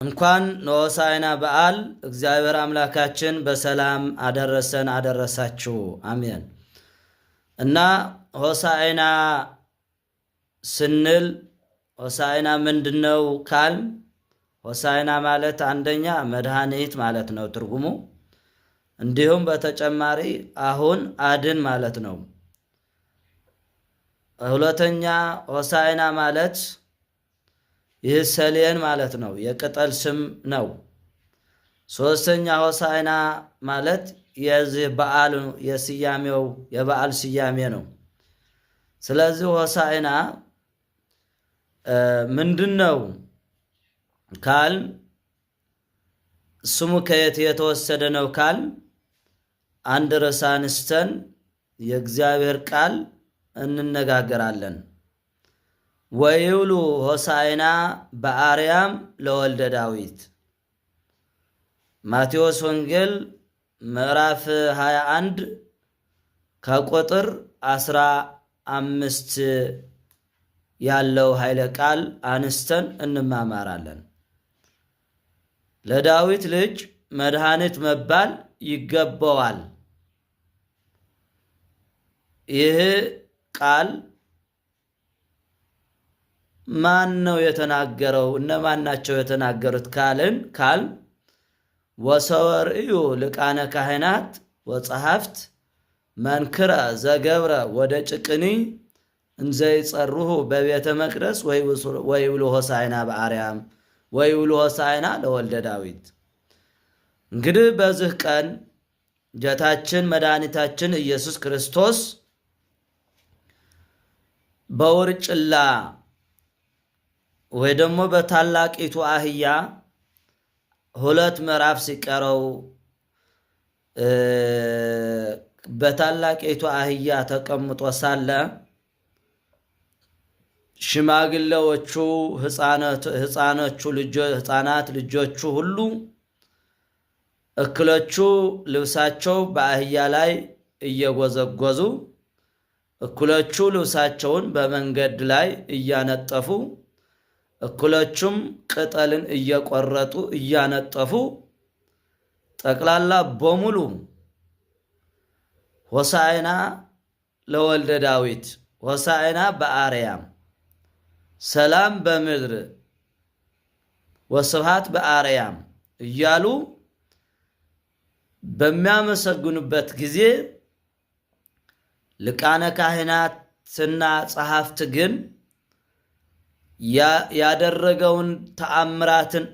እንኳን ለሆሳዕና በዓል እግዚአብሔር አምላካችን በሰላም አደረሰን አደረሳችሁ። አሜን። እና ሆሳዕና ስንል ሆሳዕና ምንድነው ካል ሆሳዕና ማለት አንደኛ መድኃኒት ማለት ነው ትርጉሙ። እንዲሁም በተጨማሪ አሁን አድን ማለት ነው። ሁለተኛ ሆሳዕና ማለት ይህ ሰሌን ማለት ነው፣ የቅጠል ስም ነው። ሶስተኛ ሆሳዕና ማለት የዚህ በዓል የስያሜው የበዓል ስያሜ ነው። ስለዚህ ሆሳዕና ምንድነው ካል ስሙ ከየት የተወሰደ ነው ካል አንድ ርዕሰ አንስተን የእግዚአብሔር ቃል እንነጋገራለን። ወይብሉ ሆሳዕና በአርያም ለወልደ ዳዊት ማቴዎስ ወንጌል ምዕራፍ 21 ከቁጥር 15 ያለው ኃይለ ቃል አንስተን እንማማራለን። ለዳዊት ልጅ መድኃኒት መባል ይገባዋል። ይህ ቃል ማን ነው የተናገረው? እነማን ናቸው የተናገሩት ካል ወሰወርእዩ ሊቃነ ካህናት ወጸሐፍት መንክረ ዘገብረ ወደ ጭቅኒ እንዘይጸሩሁ በቤተ መቅደስ ወይብሉ ሆሳዕና በአርያም ወይብሉ ሆሳዕና ለወልደ ዳዊት። እንግዲህ በዚህ ቀን ጌታችን መድኃኒታችን ኢየሱስ ክርስቶስ በውርጭላ ወይ ደግሞ በታላቂቱ አህያ 2 ምዕራፍ ሲቀረው በታላቂቱ አህያ ተቀምጦ ሳለ ሽማግሌዎቹ ሕፃናት ልጆቹ ሁሉ እኩሎቹ ልብሳቸው በአህያ ላይ እየጎዘጎዙ እኩሎቹ ልብሳቸውን በመንገድ ላይ እያነጠፉ እኩሎቹም ቅጠልን እየቆረጡ እያነጠፉ ጠቅላላ በሙሉ ሆሳዕና ለወልደ ዳዊት ሆሳዕና በአርያም ሰላም በምድር ወስብሐት በአርያም እያሉ በሚያመሰግኑበት ጊዜ ሊቃነ ካህናትና ጸሐፍት ግን ያደረገውን ተአምራትን